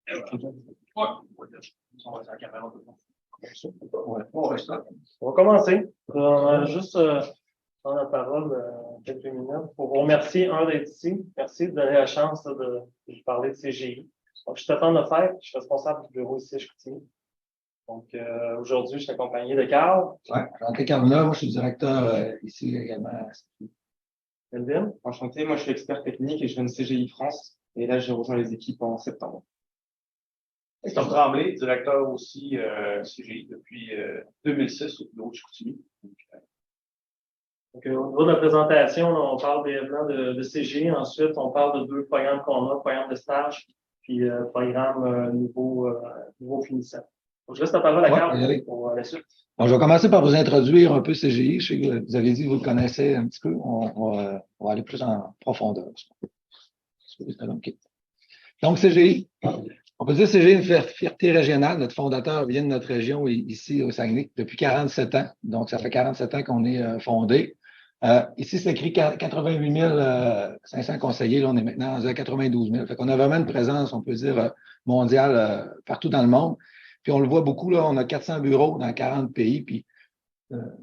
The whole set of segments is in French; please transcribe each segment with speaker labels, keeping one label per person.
Speaker 1: Ouais. On va commencer. On va juste prendre la parole quelques minutes pour vous remercier, d'être ici. Merci de donner la chance de parler de CGI. Donc, je suis Stéphane Lefebvre, je suis responsable du bureau ici à Chicoutimi. Donc, aujourd'hui, je suis accompagné de Carl.
Speaker 2: Oui, Jean-Pierre Carmona, moi je suis directeur ici également.
Speaker 1: Melvin.
Speaker 3: Enchanté, moi je suis expert technique et je viens de CGI France. Et là, j'ai rejoint les équipes en septembre.
Speaker 4: Tom Tremblay, directeur aussi CGI depuis 2006 au bureau de Chicoutimi.
Speaker 1: Donc, au niveau de la présentation, là, on parle brièvement de CGI. Ensuite, on parle de deux programmes qu'on a, programme de stage, puis programme nouveau finissant. Donc, je laisse la parole à Carl pour la suite.
Speaker 2: Bon, je vais commencer par vous introduire un peu CGI. Je sais que vous avez dit que vous le connaissez un petit peu. On va aller plus en profondeur. Donc, CGI. On peut dire que CGI est une fierté régionale. Notre fondateur vient de notre région ici au Saguenay depuis 47 ans. Donc, ça fait 47 ans qu'on est fondé. Ici, c'est écrit 88 500 conseillers. Là, on est maintenant à 92 000. Fait qu'on a vraiment une présence, on peut dire, mondiale partout dans le monde. Puis on le voit beaucoup, là, on a 400 bureaux dans 40 pays. Puis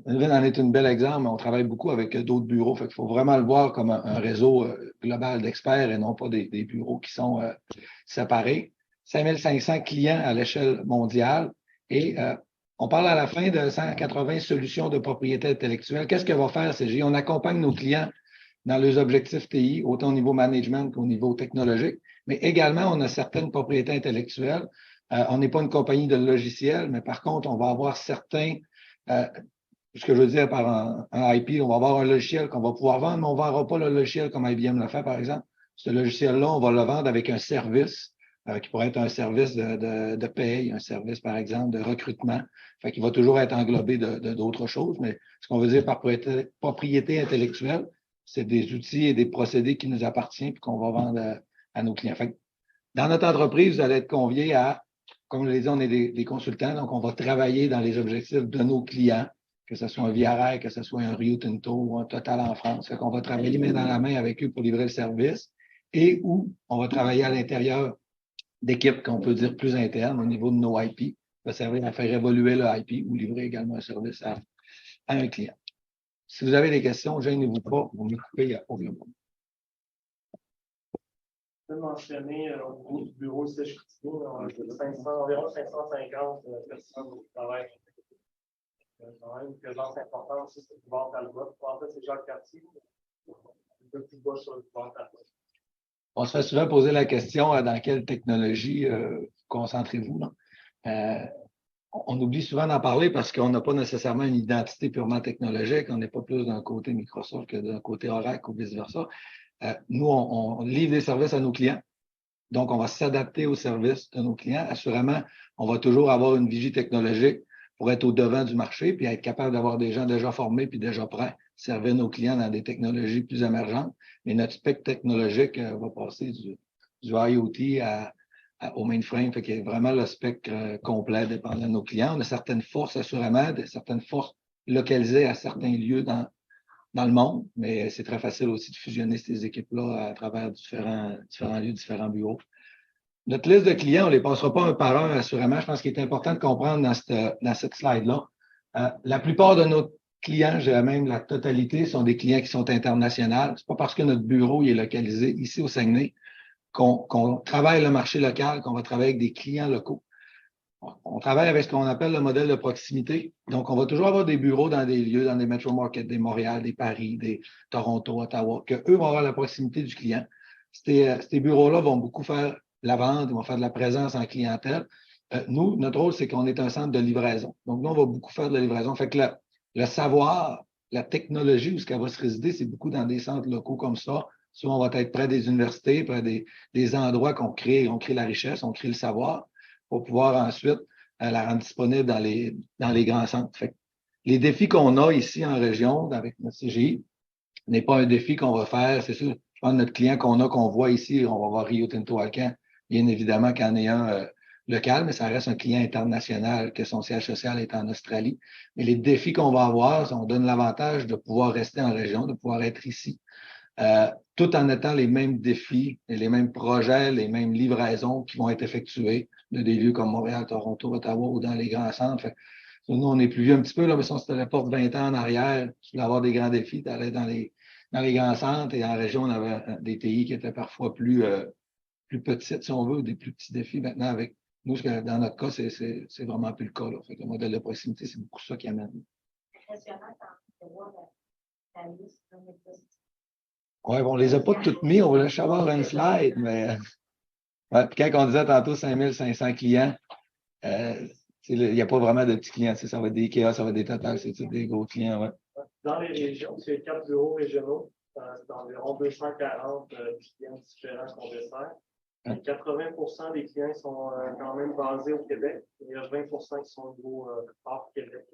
Speaker 2: Melvin en est un bel exemple, mais on travaille beaucoup avec d'autres bureaux. Fait qu'il faut vraiment le voir comme un réseau global d'experts et non pas des bureaux qui sont séparés. 5500 clients à l'échelle mondiale et on parle à la fin de 180 solutions de propriété intellectuelle. Qu'est-ce que va faire CGI? On accompagne nos clients dans leurs objectifs TI, autant au niveau management qu'au niveau technologique, mais également, on a certaines propriétés intellectuelles. On n'est pas une compagnie de logiciels, mais par contre, on va avoir certains, ce que je veux dire par un IP, on va avoir un logiciel qu'on va pouvoir vendre, mais on ne vendra pas le logiciel comme IBM le fait, par exemple. Ce logiciel-là, on va le vendre avec un service qui pourrait être un service de paye, un service, par exemple, de recrutement. Fait qu'il va toujours être englobé d'autres choses, mais ce qu'on veut dire par propriété intellectuelle, c'est des outils et des procédés qui nous appartiennent et qu'on va vendre à nos clients. Fait que dans notre entreprise, vous allez être conviés à, comme je l'ai dit, on est des consultants, donc on va travailler dans les objectifs de nos clients, que ce soit un Via Rail, que ce soit un Rio Tinto ou un Total en France. Fait qu'on va travailler main dans la main avec eux pour livrer le service et où on va travailler à l'intérieur d'équipes qu'on peut dire plus internes au niveau de nos IP, va servir à faire évoluer le IP ou livrer également un service à un client. Si vous avez des questions, gênez-vous pas, vous me coupez, il n'y a aucun problème.
Speaker 1: Je peux mentionner au niveau du bureau ici à Chicoutimi, environ 550 personnes qui travaillent. Quand même une présence importante aussi sur le bord Talbot. En fait, c'est Jacques Cartier, un peu plus bas sur le bord Talbot.
Speaker 2: On se fait souvent poser la question dans quelle technologie concentrez-vous? On oublie souvent d'en parler parce qu'on n'a pas nécessairement une identité purement technologique. On n'est pas plus d'un côté Microsoft que d'un côté Oracle ou vice-versa. Nous, on livre des services à nos clients. Donc, on va s'adapter aux services de nos clients. Assurément, on va toujours avoir une vigie technologique pour être au devant du marché puis être capable d'avoir des gens déjà formés puis déjà prêts, servir nos clients dans des technologies plus émergentes. Mais notre spectre technologique va passer du IoT au mainframe, fait qu'il y a vraiment le spectre complet dépendant de nos clients. On a certaines forces, assurément, certaines forces localisées à certains lieux dans le monde, mais c'est très facile aussi de fusionner ces équipes-là à travers différents lieux, différents bureaux. Notre liste de clients, on ne les passera pas un par un, assurément. Je pense qu'il est important de comprendre dans cette slide-là. La plupart de nos clients, je dirais même la totalité, sont des clients qui sont internationaux. C'est pas parce que notre bureau est localisé ici au Saguenay qu'on travaille le marché local, qu'on va travailler avec des clients locaux. On travaille avec ce qu'on appelle le modèle de proximité. Donc, on va toujours avoir des bureaux dans des lieux, dans des metro markets, des Montréal, des Paris, des Toronto, Ottawa, qu'eux vont avoir la proximité du client. Ces bureaux-là vont beaucoup faire la vente, ils vont faire de la présence en clientèle. Nous, notre rôle, c'est qu'on est un centre de livraison. Donc, nous, on va beaucoup faire de la livraison. Fait que le savoir, la technologie, où ce qu'elle va se résider, c'est beaucoup dans des centres locaux comme ça. Souvent, on va être près des universités, près des endroits qu'on crée. On crée la richesse, on crée le savoir pour pouvoir ensuite la rendre disponible dans les grands centres. Fait que les défis qu'on a ici en région avec notre CGI n'est pas un défi qu'on va faire. C'est sûr, je pense que notre client qu'on voit ici, on va voir Rio Tinto Alcan, bien évidemment qu'il y en ait un local, mais ça reste un client international que son siège social est en Australie. Mais les défis qu'on va avoir, on donne l'avantage de pouvoir rester en région, de pouvoir être ici. tout en étant les mêmes défis et les mêmes projets, les mêmes livraisons qui vont être effectuées de des lieux comme Montréal, Toronto, Ottawa ou dans les grands centres. Fait, nous, on est plus vieux un petit peu, là, mais si on se téléporte 20 ans en arrière, tu voulais avoir des grands défis, tu allais dans les grands centres et en région, on avait des TI qui étaient parfois plus petites, si on veut, des plus petits défis. Maintenant, avec nous, dans notre cas, c'est vraiment plus le cas. Là. Fait que le modèle de proximité, c'est beaucoup ça qui amène. Oui, bon, on les a pas toutes mis. On voulait savoir une slide, mais ouais, puis quand on disait tantôt 5500 clients, il n'y a pas vraiment de petits clients. Ça va être des IKEA, ça va être des Total, c'est des gros clients. Ouais.
Speaker 1: Dans les régions, c'est 4 bureaux régionaux. C'est environ 240 clients différents qu'on dessert. 80% des clients sont quand même basés au Québec. Il y a 20% qui sont au niveau hors Québec.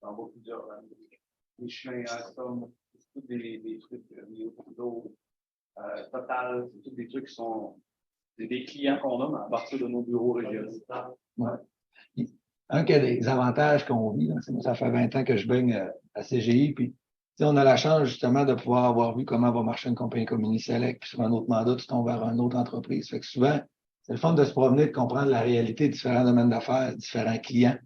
Speaker 4: Dans beaucoup de les chiens, Alstom, c'est tous des trucs liés au d'eau, Total, c'est tous des trucs qui sont des clients qu'on a, mais à partir de nos bureaux régionaux.
Speaker 2: Ouais. Un des avantages qu'on vit, là, ça fait 20 ans que je baigne à CGI, puis on a la chance justement de pouvoir avoir vu comment va marcher une compagnie comme Uniselect, puis sur un autre mandat, tu tombes vers une autre entreprise. Fait que souvent, c'est le fun de se promener, de comprendre la réalité de différents domaines d'affaires, différents clients.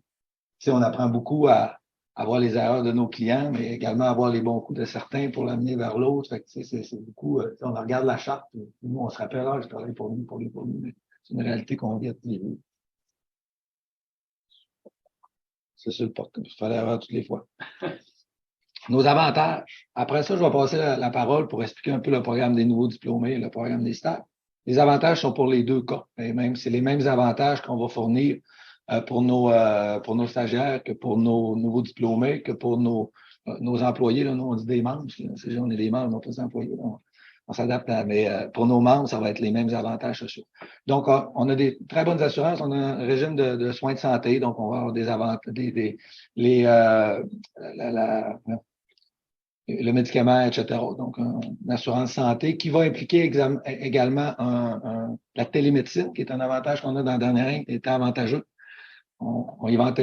Speaker 2: On apprend beaucoup à voir les erreurs de nos clients, mais également à voir les bons coups de certains pour l'amener vers l'autre. Fait que c'est beaucoup, on regarde la charte, nous, on se rappelle, je travaille pour nous, mais c'est une réalité qu'on vit à tous les jours. C'est ça le porte, il fallait avoir toutes les fois. Nos avantages. Après ça, je vais passer la parole pour expliquer un peu le programme des nouveaux diplômés et le programme des stages. Les avantages sont pour les deux cas. Et même, c'est les mêmes avantages qu'on va fournir pour nos stagiaires que pour nos nouveaux diplômés, que pour nos employés. Là, nous, on dit des membres. On est des membres, non pas des employés. On s'adapte mais pour nos membres, ça va être les mêmes avantages sociaux. Donc, on a des très bonnes assurances. On a un régime de soins de santé. Donc, on va avoir des avantages, le médicament, etc. Donc, une assurance santé qui va impliquer également la télémédecine, qui est un avantage qu'on a dans la dernière année, qui est avantageux. On y va en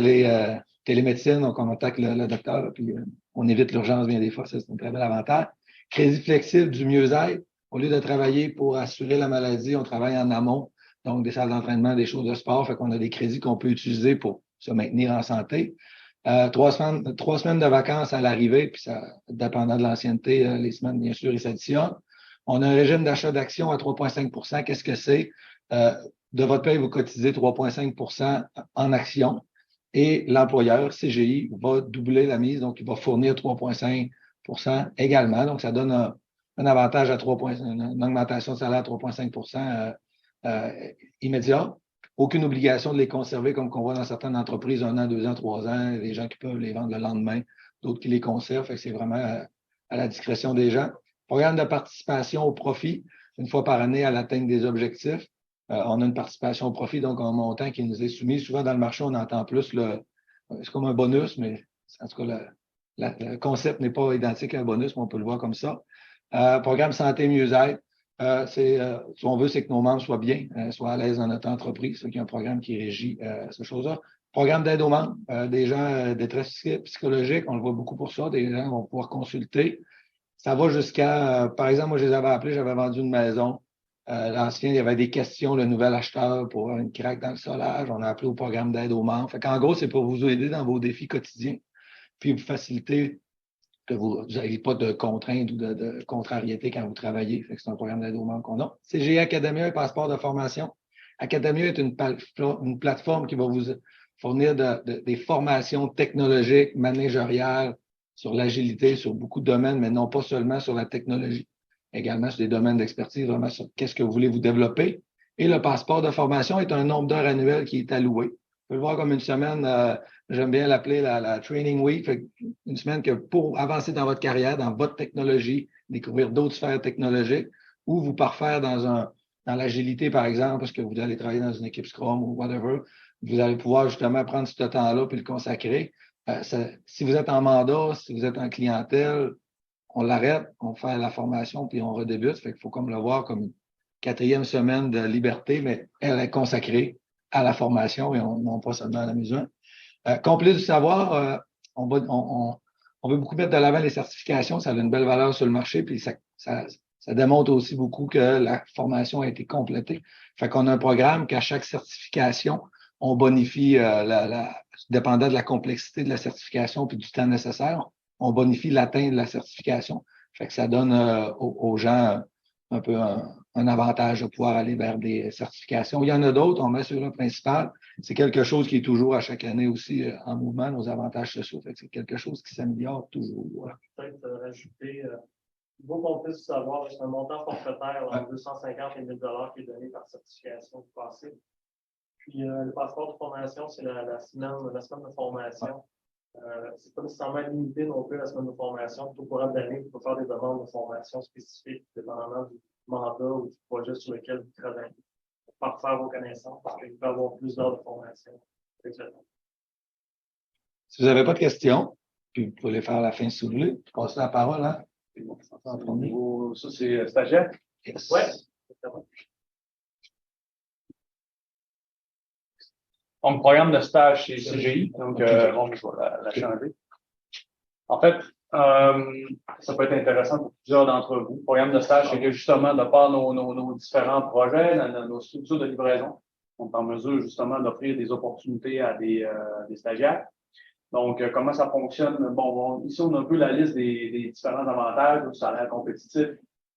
Speaker 2: télémédecine, donc on contacte le docteur, puis on évite l'urgence bien des fois, ça, c'est un très bel avantage. Crédit flexible du mieux-être. Au lieu de travailler pour assurer la maladie, on travaille en amont, donc des salles d'entraînement, des choses de sport, fait qu'on a des crédits qu'on peut utiliser pour se maintenir en santé. 3 semaines de vacances à l'arrivée, puis ça, dépendant de l'ancienneté, les semaines, bien sûr, ils s'additionnent. On a un régime d'achat d'actions à 3,5 %. Qu'est-ce que c'est? De votre paye, vous cotisez 3,5 % en actions et l'employeur, CGI, va doubler la mise, donc il va fournir 3,5 % également. Donc, ça donne un avantage à une augmentation de salaire à 3,5 % immédiat. Aucune obligation de les conserver comme qu'on voit dans certaines entreprises, 1 an, 2 ans, 3 ans, des gens qui peuvent les vendre le lendemain, d'autres qui les conservent. Fait que c'est vraiment à la discrétion des gens. Programme de participation au profit, une fois par année à l'atteinte des objectifs. On a une participation au profit, donc un montant qui nous est soumis. Souvent dans le marché, on entend plus c'est comme un bonus, mais en tout cas, le concept n'est pas identique à un bonus, mais on peut le voir comme ça. Programme santé mieux-être. Si on veut, c'est que nos membres soient bien, soient à l'aise dans notre entreprise. Il y a un programme qui régit ces choses-là. Programme d'aide aux membres, des gens détresse psychologique, on le voit beaucoup pour ça, des gens vont pouvoir consulter. Ça va jusqu'à, par exemple, moi je les avais appelés, j'avais vendu une maison. L'ancien, il y avait des questions, le nouvel acheteur pour une craque dans le solage. On a appelé au programme d'aide aux membres. Fait qu'en gros, c'est pour vous aider dans vos défis quotidiens, puis vous faciliter que vous n'avez pas de contraintes ou de contrariétés quand vous travaillez. C'est un programme d'aide aux membres qu'on a. CGI Academia, un passeport de formation. Academia est une plateforme qui va vous fournir des formations technologiques, managériales, sur l'agilité, sur beaucoup de domaines, mais non pas seulement sur la technologie. Également sur des domaines d'expertise, vraiment sur qu'est-ce que vous voulez vous développer. Et le passeport de formation est un nombre d'heures annuelles qui est alloué. On peut le voir comme une semaine, j'aime bien l'appeler la Training Week, fait une semaine que pour avancer dans votre carrière, dans votre technologie, découvrir d'autres sphères technologiques, ou vous parfaire dans l'agilité, par exemple, parce que vous allez travailler dans une équipe Scrum ou whatever, vous allez pouvoir justement prendre ce temps-là puis le consacrer. Si vous êtes en mandat, si vous êtes en clientèle, on l'arrête, on fait la formation, puis on redébute. Fait qu'il faut comme le voir comme une 4e semaine de liberté, mais elle est consacrée à la formation et non pas seulement à l'amusement. Complet du savoir, on on veut beaucoup mettre de l'avant les certifications, ça a une belle valeur sur le marché, puis ça démontre aussi beaucoup que la formation a été complétée. Fait qu'on a un programme qu'à chaque certification, on bonifie, dépendant de la complexité de la certification puis du temps nécessaire, on bonifie l'atteinte de la certification. Fait que ça donne aux gens un peu un avantage de pouvoir aller vers des certifications. Il y en a d'autres, on met sur le principal. C'est quelque chose qui est toujours à chaque année aussi en mouvement, nos avantages sociaux. Fait que c'est quelque chose qui s'améliore toujours.
Speaker 1: Peut-être rajouter, il faut qu'on puisse savoir, c'est un montant forfaitaire entre 250 et 1000 $ qui est donné par certification du passé. Puis le passeport de formation, c'est la semaine de formation. C'est pas nécessairement limité non plus à la semaine de formation. Tout au courant de l'année, il faut faire des demandes de formation spécifiques, dépendamment du mandat ou du projet sur lequel vous travaillez. Pour parfaire vos connaissances, parce qu'il peut y avoir plus d'heures de formation. Exactement.
Speaker 2: Si vous n'avez pas de questions, puis vous pouvez les faire à la fin si vous voulez. Je passe la parole, hein?
Speaker 4: Ça, c'est stagiaire?
Speaker 2: Yes.
Speaker 1: Ouais. Exactement.
Speaker 4: Donc, programme de stage chez CGI. Donc, bon, je vais la changer. En fait, ça peut être intéressant pour plusieurs d'entre vous. Le programme de stage, c'est que justement, de par nos différents projets, nos structures de livraison, on est en mesure justement d'offrir des opportunités à des stagiaires. Donc, comment ça fonctionne? Bon, ici, on a un peu la liste des différents avantages, le salaire compétitif,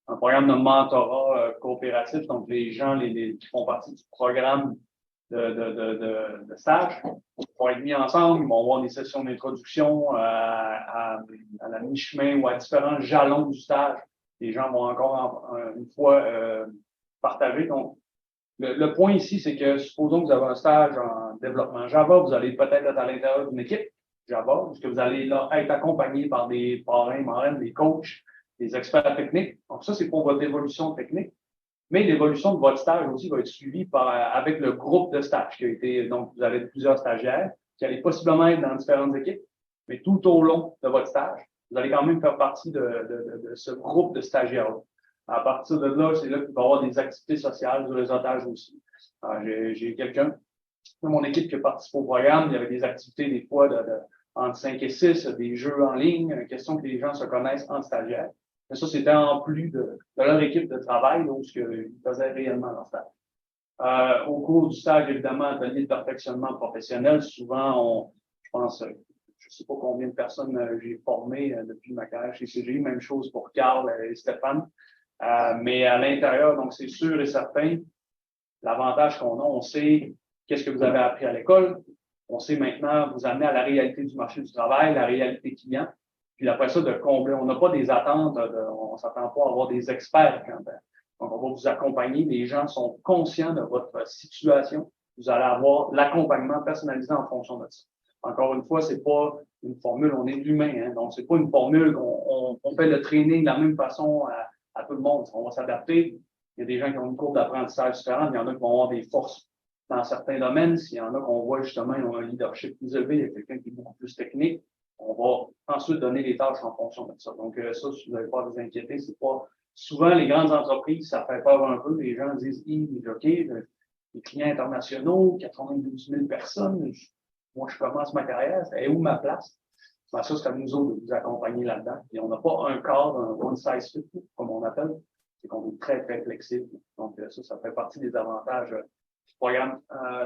Speaker 4: un programme de mentorat coopératif, donc les gens qui font partie du programme de stage vont être mis ensemble, ils vont avoir des sessions d'introduction à la mi-chemin ou à différents jalons du stage. Les gens vont encore une fois partager. Donc, le point ici, c'est que supposons que vous avez un stage en développement Java, vous allez peut-être être à l'intérieur d'une équipe Java, puisque vous allez là être accompagné par des parrains, marraines, des coachs, des experts techniques. Donc, ça, c'est pour votre évolution technique. Mais l'évolution de votre stage aussi va être suivie avec le groupe de stage qui a été, donc vous avez plusieurs stagiaires qui allez possiblement être dans différentes équipes, mais tout au long de votre stage, vous allez quand même faire partie de ce groupe de stagiaires. À partir de là, c'est là qu'il va y avoir des activités sociales, du réseautage aussi. J'ai quelqu'un de mon équipe qui participe au programme, il y avait des activités des fois entre 5 et 6, des jeux en ligne, question que les gens se connaissent en stagiaire. Mais ça, c'était en plus de leur équipe de travail, donc ce qu'ils faisaient réellement leur stage. Au cours du stage, évidemment, atelier de perfectionnement professionnel, souvent, je pense, je ne sais pas combien de personnes j'ai formées depuis ma carrière chez CGI, même chose pour Carl et Stéphane. Mais à l'intérieur, donc c'est sûr et certain, l'avantage qu'on a, on sait qu'est-ce que vous avez appris à l'école, on sait maintenant vous amener à la réalité du marché du travail, la réalité client. Puis après ça, de combler, on n'a pas des attentes, on ne s'attend pas à avoir des experts quand même. Donc, on va vous accompagner. Les gens sont conscients de votre situation. Vous allez avoir l'accompagnement personnalisé en fonction de ça. Encore une fois, c'est pas une formule, on est humain, hein, donc c'est pas une formule qu'on fait le training de la même façon à tout le monde. On va s'adapter. Il y a des gens qui ont une courbe d'apprentissage différente, il y en a qui vont avoir des forces dans certains domaines. S'il y en a qu'on voit justement, ils ont un leadership plus élevé, il y a quelqu'un qui est beaucoup plus technique. On va ensuite donner les tâches en fonction de ça. Donc, ça, si vous n'avez pas à vous inquiéter, c'est pas. Souvent, les grandes entreprises, ça fait peur un peu. Les gens disent, OK, les clients internationaux, 92 000 personnes, moi, je commence ma carrière, c'est où ma place? Ben, ça, c'est à nous autres de vous accompagner là-dedans. Et on n'a pas un cadre, un one size fit, comme on appelle. C'est qu'on est très, très flexible. Donc, ça fait partie des avantages du programme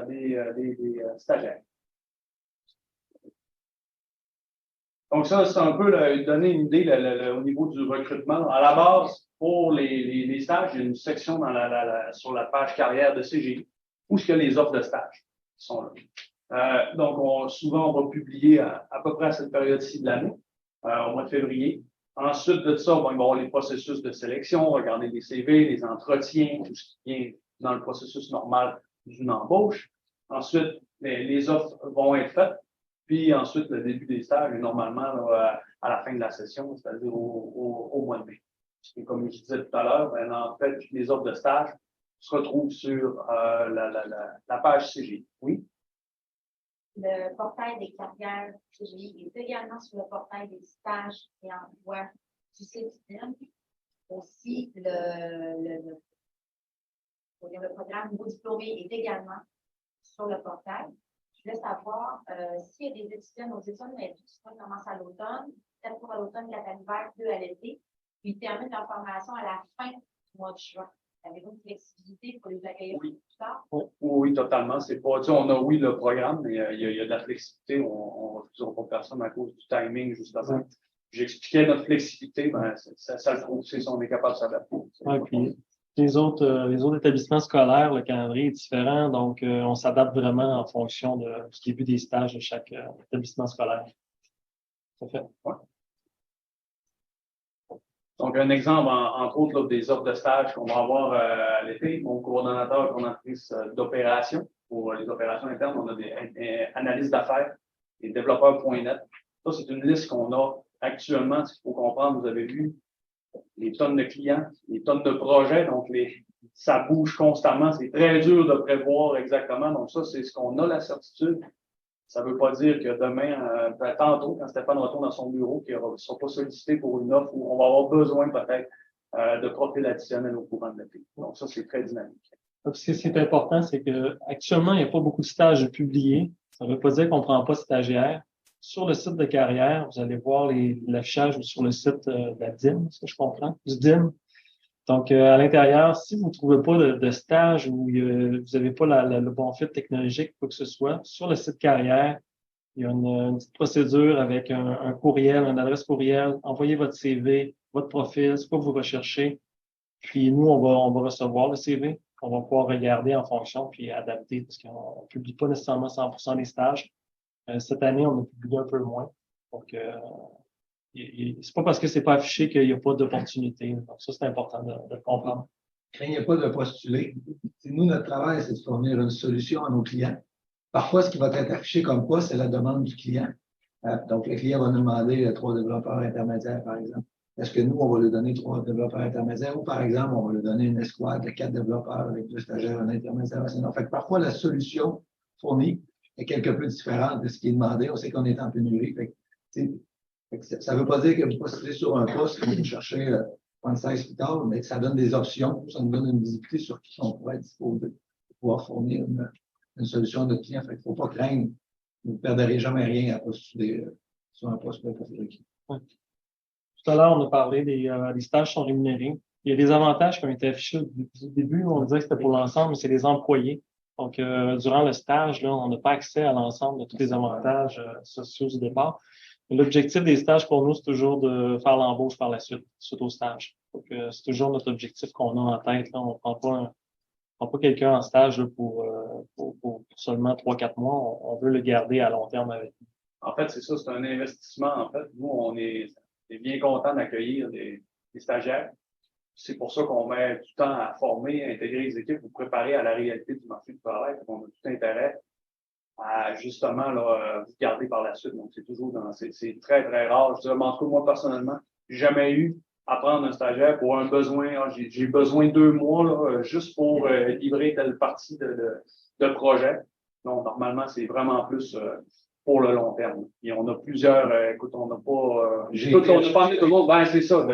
Speaker 4: des stagiaires. Donc, ça, c'est un peu donner une idée au niveau du recrutement. À la base, pour les stages, il y a une section sur la page carrière de CGI où il y a les offres de stage qui sont là. Donc, souvent, on va publier à peu près à cette période-ci de l'année, au mois de février. Ensuite de ça, on va avoir les processus de sélection, regarder les CV, les entretiens, tout ce qui vient dans le processus normal d'une embauche. Ensuite, les offres vont être faites. Puis ensuite, le début des stages est normalement là, à la fin de la session, c'est-à-dire au mois de mai. Et comme je disais tout à l'heure, en fait, les offres de stage se retrouvent sur la page CGI. Oui?
Speaker 5: Le portail des carrières CGI est également sur le portail des stages et emplois du CETIM. Aussi, le programme Nouveau diplômé est également sur le portail. je voulais savoir s'il y a des étudiants, nos étudiants, mais tout ça commence à l'automne, 4 cours à l'automne, 4 à l'hiver, 2 à l'été, puis ils terminent leur formation à la fin du mois de juin. Avez-vous une flexibilité pour les accueillir plus tard?
Speaker 4: Oui, totalement. C'est pas, tu sais, on a, oui, le programme, mais il y a de la flexibilité. On ne refusera pas personne à cause du timing, justement. J'expliquais notre flexibilité, ben, ça le prouve, c'est ça, on est capable de s'adapter.
Speaker 1: Ouais, puis les autres établissements scolaires, le calendrier est différent, donc on s'adapte vraiment en fonction du début des stages de chaque établissement scolaire. Ça fait.
Speaker 4: Ouais. Donc, un exemple, entre autres, là, des offres de stage qu'on va avoir à l'été. Mon coordonnateur, coordonnatrice d'opération. Pour les opérations internes, on a des analystes d'affaires et développeurs.net. Ça, c'est une liste qu'on a actuellement. Ce qu'il faut comprendre, vous avez vu les tonnes de clients, les tonnes de projets. Donc, ça bouge constamment. C'est très dur de prévoir exactement. Donc, ça, c'est ce qu'on a la certitude. Ça ne veut pas dire que demain, tantôt, quand Stéphane retourne dans son bureau, qu'il ne sera pas sollicité pour une offre où on va avoir besoin peut-être de profils additionnels au courant de l'été. Donc, ça, c'est très dynamique.
Speaker 1: Ce qui est important, c'est que actuellement, il n'y a pas beaucoup de stages publiés. Ça ne veut pas dire qu'on ne prend pas stagiaires. Sur le site de carrière, vous allez voir l'affichage sur le site de la DIM, ce que je comprends, du DIM. Donc, à l'intérieur, si vous ne trouvez pas de stage ou vous n'avez pas le bon fit technologique, quoi que ce soit, sur le site carrière, il y a une petite procédure avec un courriel, une adresse courriel. Envoyez votre CV, votre profil, ce que vous recherchez. Puis nous, on va recevoir le CV. On va pouvoir regarder en fonction puis adapter parce qu'on ne publie pas nécessairement 100% des stages. Cette année, on a publié un peu moins. Donc, c'est pas parce que c'est pas affiché qu'il n'y a pas d'opportunité. Donc, ça, c'est important de le comprendre.
Speaker 2: Craignez pas de postuler. Nous, notre travail, c'est de fournir une solution à nos clients. Parfois, ce qui va être affiché comme poste, c'est la demande du client. Donc, le client va nous demander 3 développeurs intermédiaires, par exemple. Est-ce que nous, on va lui donner 3 développeurs intermédiaires ou, par exemple, on va lui donner une escouade de 4 développeurs avec 2 stagiaires, un intermédiaire. Fait que parfois, la solution fournie est quelque peu différente de ce qui est demandé. On sait qu'on est en pénurie. Ça ne veut pas dire que vous postulez sur un poste que vous cherchez 36 plus tard, mais ça donne des options. Ça nous donne une visibilité sur qui on pourrait être disposé pour pouvoir fournir une solution à notre client. Il ne faut pas craindre. Vous ne perdrez jamais rien à postuler sur un poste préféré.
Speaker 1: Ouais. Tout à l'heure, on a parlé des stages sont rémunérés. Il y a des avantages qui ont été affichés au début. On disait que c'était pour l'ensemble, mais c'est les employés. Donc, durant le stage, là, on n'a pas accès à l'ensemble de tous les avantages sociaux du départ. L'objectif des stages pour nous, c'est toujours de faire l'embauche par la suite, suite au stage. Donc, c'est toujours notre objectif qu'on a en tête. Là. On ne prend pas quelqu'un en stage là, pour seulement 3-4 mois. On veut le garder à long terme avec nous.
Speaker 4: En fait, c'est ça, c'est un investissement. En fait, nous, on est bien content d'accueillir des stagiaires. C'est pour ça qu'on met du temps à former, à intégrer les équipes, pour préparer à la réalité du marché du travail. On a tout intérêt à justement là, vous garder par la suite. Donc, c'est très, très rare. Je dirais, en tout cas, moi, personnellement, j'ai jamais eu à prendre un stagiaire pour un besoin. J'ai besoin de 2 mois là, juste pour livrer telle partie de projet. Donc, normalement, c'est vraiment plus pour le long terme. Et on a plusieurs, écoute, on n'a pas, on n'a pas amené tout le monde. Ben, c'est ça,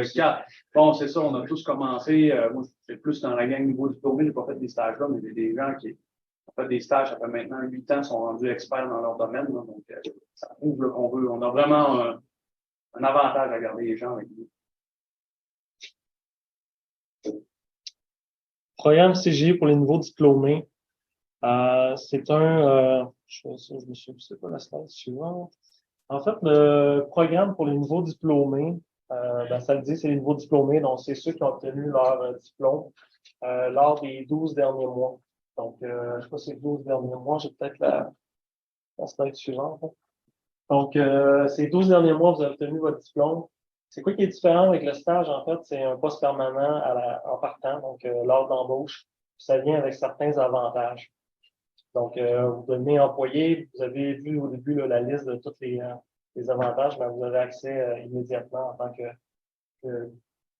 Speaker 4: bon, c'est ça, on a tous commencé, moi, c'est plus dans la gang niveau diplômé, j'ai pas fait des stages là, mais il y a des gens qui ont fait des stages, ça fait maintenant 8 ans, sont rendus experts dans leur domaine, là, donc, ça prouve qu'on veut, on a vraiment un avantage à garder les gens avec nous.
Speaker 1: Programme CGI pour les nouveaux diplômés. C'est je me souviens, c'est pas la slide suivante. En fait, le programme pour les nouveaux diplômés, ça le dit, c'est les nouveaux diplômés, donc c'est ceux qui ont obtenu leur diplôme lors des 12 derniers mois. Donc, je sais pas si c'est les 12 derniers mois, j'ai peut-être la slide suivante. Hein. Donc, ces 12 derniers mois, vous avez obtenu votre diplôme. C'est quoi qui est différent avec le stage? En fait, c'est un poste permanent en partant, donc lors d'embauche. Ça vient avec certains avantages. Donc, vous devenez employé, vous avez vu au début là, la liste de tous les avantages, mais vous avez accès immédiatement en tant que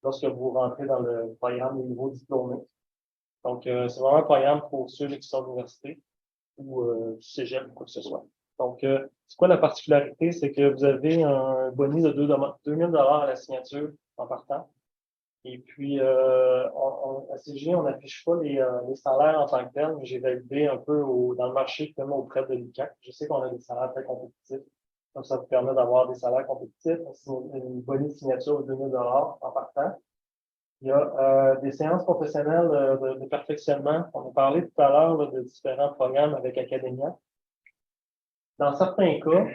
Speaker 1: lorsque vous rentrez dans le programme des nouveaux diplômés. Donc, c'est vraiment un programme pour ceux qui sont à l'université ou du cégep ou quoi que ce soit. Donc, c'est quoi la particularité? C'est que vous avez un boni de 2 000 $ à la signature en partant. Et puis, à CGI, on n'affiche pas les salaires en tant que tels, mais j'ai validé un peu dans le marché, finalement, auprès de l'UQAC. Je sais qu'on a des salaires très compétitifs. Donc, ça vous permet d'avoir des salaires compétitifs. C'est une bonne signature de 2 000 en partant. Il y a des séances professionnelles de perfectionnement. On a parlé tout à l'heure là, de différents programmes avec Academia. Dans certains cas,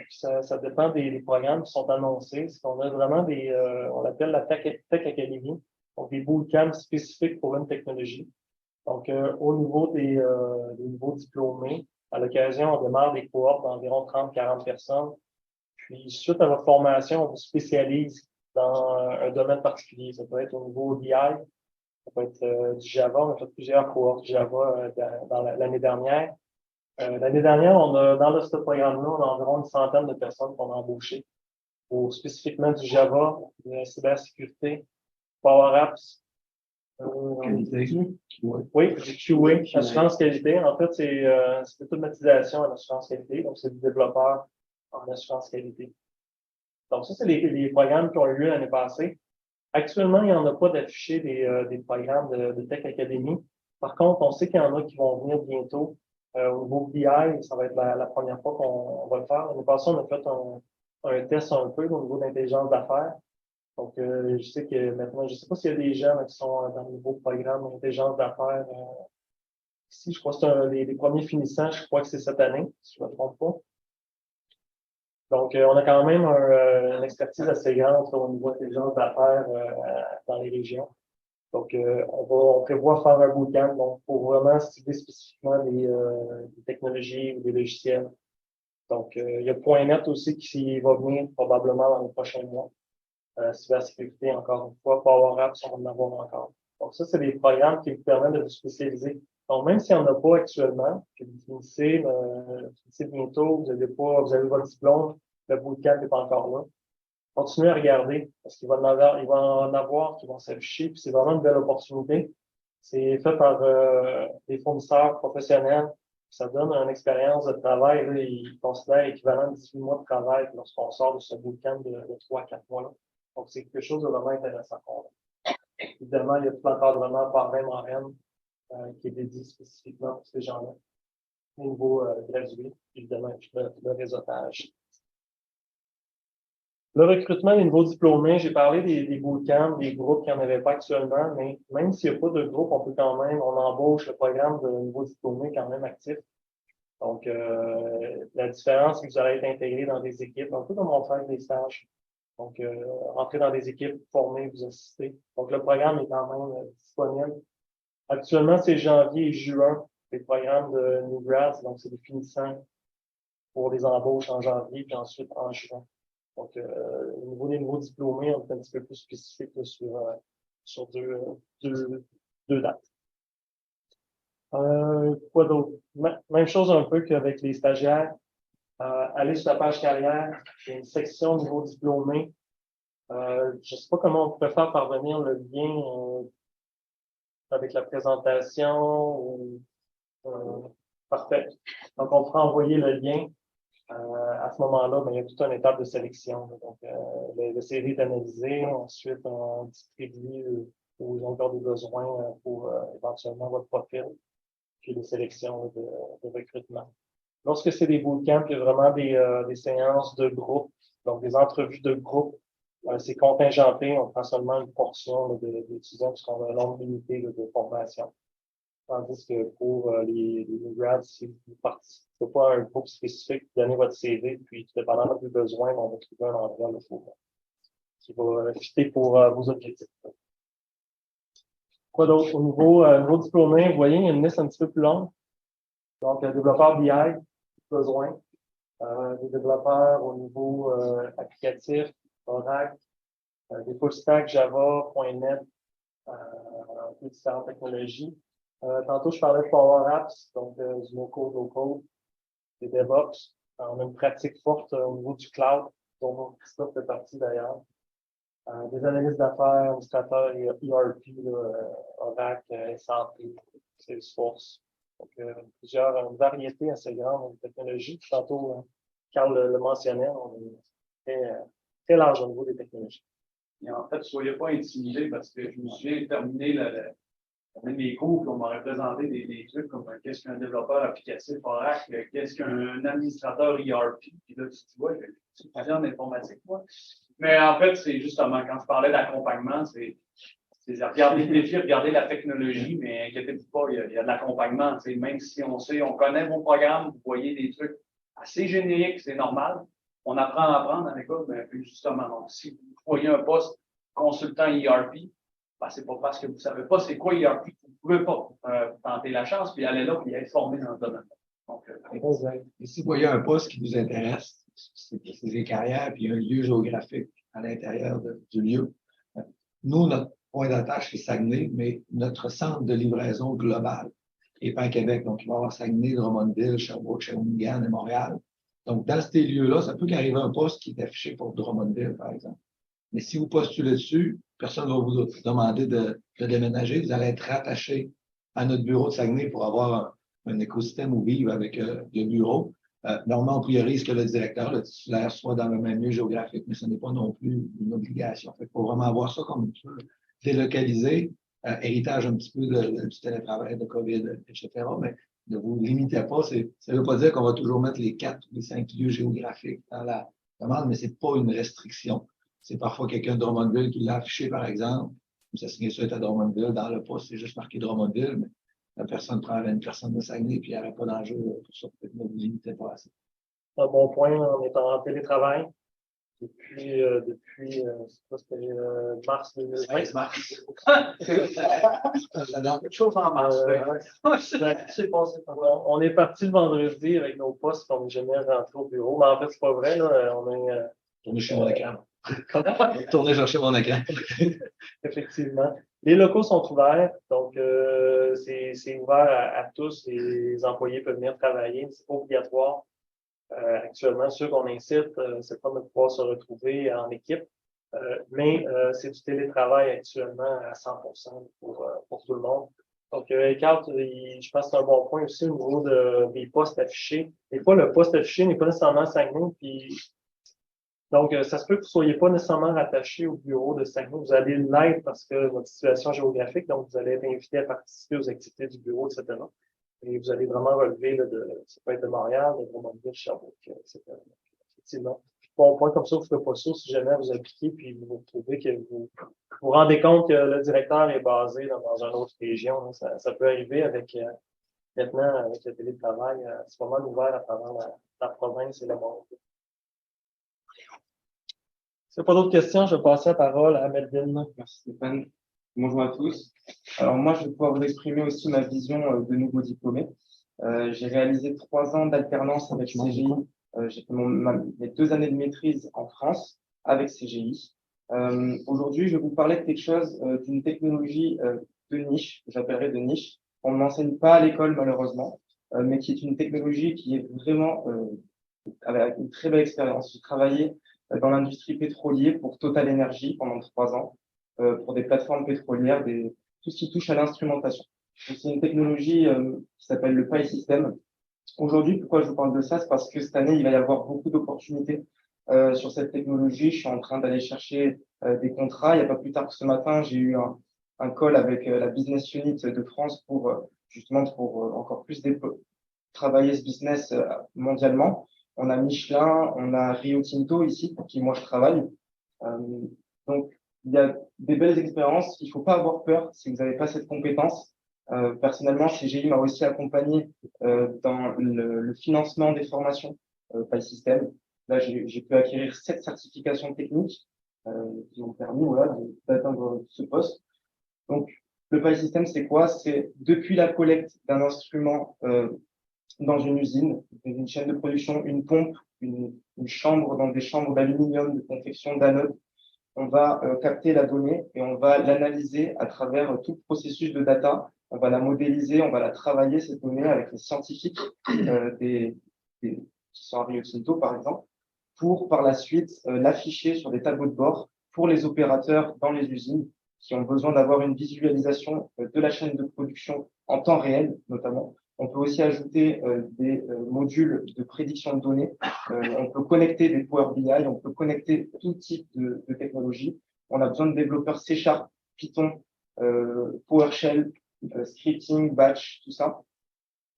Speaker 1: ça dépend des programmes qui sont annoncés. C'est qu'on a vraiment on l'appelle la Tech Academy, donc des bootcamps spécifiques pour une technologie. Donc, au niveau des nouveaux diplômés, à l'occasion, on démarre des cohortes d'environ 30-40 personnes. Puis, suite à votre formation, on vous spécialise dans un domaine particulier. Ça peut être au niveau BI, ça peut être du Java. On a fait plusieurs cohortes Java dans l'année dernière. L'année dernière, dans ce programme-là, on a environ une centaine de personnes qu'on a embauchées pour spécifiquement du Java, de la cybersécurité, Power Apps.
Speaker 2: Qualité.
Speaker 1: Oui, du QA, assurance qualité. En fait, c'est l'automatisation en assurance qualité, donc c'est du développeur en assurance qualité. Donc ça, c'est les programmes qui ont eu lieu l'année passée. Actuellement, il n'y en a pas d'affichés des programmes de Tech Academy. Par contre, on sait qu'il y en a qui vont venir bientôt. Au niveau BI, ça va être la première fois qu'on va le faire. L'année passée, on a fait un test un peu au niveau d'intelligence d'affaires. Donc, je sais que maintenant, je ne sais pas s'il y a des gens qui sont dans le nouveau programme d'intelligence d'affaires. Ici, je crois que c'est les premiers finissants, je crois que c'est cette année, si je ne me trompe pas. Donc, on a quand même une expertise assez grande au niveau d'intelligence d'affaires dans les régions. Donc, on prévoit faire un bootcamp donc, pour vraiment cibler spécifiquement des technologies ou des logiciels. Donc, il y a .NET aussi qui va venir probablement dans les prochains mois. Cybersécurité, encore une fois, Power Apps, on va en avoir encore. Donc, ça, c'est des programmes qui vous permettent de vous spécialiser. Donc, même s'il n'y en a pas actuellement, que vous finissez bientôt, vous avez votre diplôme, le bootcamp n'est pas encore là. Continuez à regarder, parce qu'il va en avoir qui vont s'afficher, puis c'est vraiment une belle opportunité. C'est fait par des fournisseurs professionnels. Ça donne une expérience de travail, là, ils considèrent équivalent de 18 mois de travail lorsqu'on sort de ce bootcamp de 3 à 4 mois là. Donc, c'est quelque chose de vraiment intéressant. Évidemment, il y a tout l'encadrement par même en Rennes qui est dédié spécifiquement pour ces gens-là. Au niveau gradué, évidemment, le réseautage. Le recrutement des nouveaux diplômés, j'ai parlé des bootcamps, des groupes qui n'en avaient pas actuellement, mais même s'il n'y a pas de groupe, on embauche le programme de nouveaux diplômés quand même actif. Donc, la différence, c'est que vous allez être intégré dans des équipes, un peu comme on fait des stages. Donc, entrer dans des équipes, former, vous assister. Donc, le programme est quand même disponible. Actuellement, c'est janvier et juin, les programmes de New Grads, donc c'est des finissants pour les embauches en janvier, puis ensuite en juin. Donc, au niveau des nouveaux diplômés, on est un petit peu plus spécifique là, sur deux dates. Quoi d'autre? Même chose un peu qu'avec les stagiaires. Allez sur la page carrière, il y a une section nouveaux diplômés. Je ne sais pas comment on pourrait faire parvenir le lien avec la présentation. Parfait. Donc, on pourra envoyer le lien. À ce moment-là, il y a toute une étape de sélection. Donc, le CV est analysé. Ensuite, on distribue aux encore des besoins pour éventuellement votre profil, puis les sélections de recrutement. Lorsque c'est des bootcamps, il y a vraiment des séances de groupe, donc des entrevues de groupe. C'est contingenté, on prend seulement une portion d'étudiants qui sont un nombre limité de formation. Tandis que pour les grads, si vous ne participez pas à un groupe spécifique, vous donnez votre CV, puis tout dépendant de vos besoins, on va trouver un endroit qui va fitter pour vos objectifs. Quoi d'autre? Au niveau diplômé, vous voyez, il y a une liste un petit peu plus longue. Donc, développeur BI, besoin. Des développeurs au niveau applicatif, Oracle, des full stack Java, .NET, différentes technologies. Tantôt, je parlais de Power Apps, donc du no-code, low-code, des DevOps. On a une pratique forte au niveau du cloud, dont Christophe fait partie d'ailleurs. Des analyses d'affaires, administrateurs et ERP, Oracle, SAP, Salesforce. Donc, une variété assez grande de technologies. Tantôt, Carl le mentionnait, on est très large au niveau des technologies.
Speaker 4: Et en fait, soyez pas intimidés parce que je me souviens terminer mes cours, puis on m'aurait présenté des trucs comme qu'est-ce qu'un développeur applicatif Oracle, qu'est-ce qu'un administrateur ERP, puis là, tu vois, je suis en informatique, moi. Mais en fait, c'est justement, quand je parlais d'accompagnement, c'est regarder le défi, regarder la technologie, mais inquiétez-vous pas, il y a de l'accompagnement. Même si on sait, on connaît vos programmes, vous voyez des trucs assez génériques, c'est normal. On apprend à apprendre dans l'école, mais plus justement. Donc, si vous voyez un poste consultant ERP, ben, c'est pas parce que vous ne savez pas c'est quoi ERP, vous ne pouvez pas tenter la chance, puis aller là, puis être formé dans le domaine. Donc,
Speaker 2: et si vous voyez un poste qui vous intéresse, c'est des carrières, puis il y a un lieu géographique à l'intérieur du lieu. Nous, notre point d'attache, c'est Saguenay, mais notre centre de livraison global est pas à Québec. Donc, il va y avoir Saguenay, Drummondville, Sherbrooke, Shawinigan et Montréal. Donc, dans ces lieux-là, ça peut qu'arriver un poste qui est affiché pour Drummondville, par exemple. Mais si vous postulez dessus, personne ne va vous demander de déménager. Vous allez être rattaché à notre bureau de Saguenay pour avoir un écosystème où vivre avec le bureau. Normalement, on priorise que le directeur, le titulaire, soit dans le même lieu géographique, mais ce n'est pas non plus une obligation. Il faut vraiment avoir ça comme délocalisé, héritage un petit peu du télétravail, de COVID, etc. Mais ne vous limitez pas. Ça ne veut pas dire qu'on va toujours mettre les 4 ou les 5 lieux géographiques dans la demande, mais ce n'est pas une restriction. C'est parfois quelqu'un de Drummondville qui l'a affiché, par exemple. Ça signe à Drummondville. Dans le poste, c'est juste marqué Drummondville, mais la personne prend une personne de Saguenay, puis il n'y aurait pas d'enjeu pour ça. Peut-être ne vous limitez pas à ça.
Speaker 1: Un bon point, on est en télétravail. Depuis c'était mars 2020.
Speaker 2: Mars.
Speaker 1: Quelque chose en mars. On est parti le vendredi avec nos postes, on n'est jamais rentré au bureau. Mais en fait, c'est pas vrai. Là, on est
Speaker 2: tourné chez mon écran. Tourner chercher mon écran.
Speaker 1: Effectivement. Les locaux sont ouverts, donc c'est ouvert à tous. Les employés peuvent venir travailler, mais c'est pas obligatoire. Actuellement, ceux qu'on incite, c'est pas de pouvoir se retrouver en équipe, mais c'est du télétravail actuellement à 100% pour tout le monde. Donc, Carl, je pense que c'est un bon point aussi au niveau des postes affichés. Des fois, le poste affiché n'est pas nécessairement Saguenay, puis donc, ça se peut que vous ne soyez pas nécessairement rattaché au bureau de Saguenay. Vous allez l'être parce que votre situation géographique, donc vous allez être invité à participer aux activités du bureau, etc. Et vous allez vraiment relever ça peut être de Montréal, de Drummondville, Sherbrooke, etc. Effectivement. Bon point comme ça, vous ne faites pas ça si jamais vous appliquez puis vous vous trouvez que vous vous rendez compte que le directeur est basé dans une autre région. Hein. Ça peut arriver maintenant, avec le télétravail, c'est pas mal ouvert à travers la province et le monde. S'il n'y a pas d'autres questions, je vais passer la parole à Melvin.
Speaker 3: Merci Stéphane. Bonjour à tous. Alors moi, je vais pouvoir vous exprimer aussi ma vision de nouveau diplômé. J'ai réalisé 3 ans d'alternance avec CGI. J'ai fait mes 2 années de maîtrise en France avec CGI. Aujourd'hui, je vais vous parler de quelque chose, d'une technologie de niche, que j'appellerais de niche. On ne m'enseigne pas à l'école malheureusement, mais qui est une technologie qui est vraiment avec une très belle expérience. J'ai travaillé dans l'industrie pétrolière pour Total Energy pendant 3 ans, pour des plateformes pétrolières, tout ce qui touche à l'instrumentation. C'est une technologie qui s'appelle le PI System. Aujourd'hui, pourquoi je vous parle de ça? C'est parce que cette année, il va y avoir beaucoup d'opportunités sur cette technologie. Je suis en train d'aller chercher des contrats. Il n'y a pas plus tard que ce matin, j'ai eu un call avec la business unit de France pour justement encore plus travailler ce business mondialement. On a Michelin, on a Rio Tinto ici, pour qui moi je travaille. Donc, il y a des belles expériences. Il ne faut pas avoir peur si vous n'avez pas cette compétence. Personnellement, CGI m'a aussi accompagné dans le financement des formations PI System. Là, j'ai pu acquérir 7 certifications techniques qui m'ont permis d'atteindre ce poste. Donc, le PI System, c'est quoi? C'est depuis la collecte d'un instrument dans une usine, une chaîne de production, une pompe, une chambre, dans des chambres d'aluminium de confection d'anode. On va capter la donnée et on va l'analyser à travers tout le processus de data. On va la modéliser, on va la travailler, cette donnée, avec les scientifiques qui sont à Rio Tinto, par exemple, pour par la suite l'afficher sur des tableaux de bord pour les opérateurs dans les usines qui ont besoin d'avoir une visualisation de la chaîne de production en temps réel, notamment. On peut aussi ajouter des modules de prédiction de données. On peut connecter des Power BI, on peut connecter tout type de technologie. on a besoin de développeurs C#, Python, PowerShell, scripting, batch, tout ça.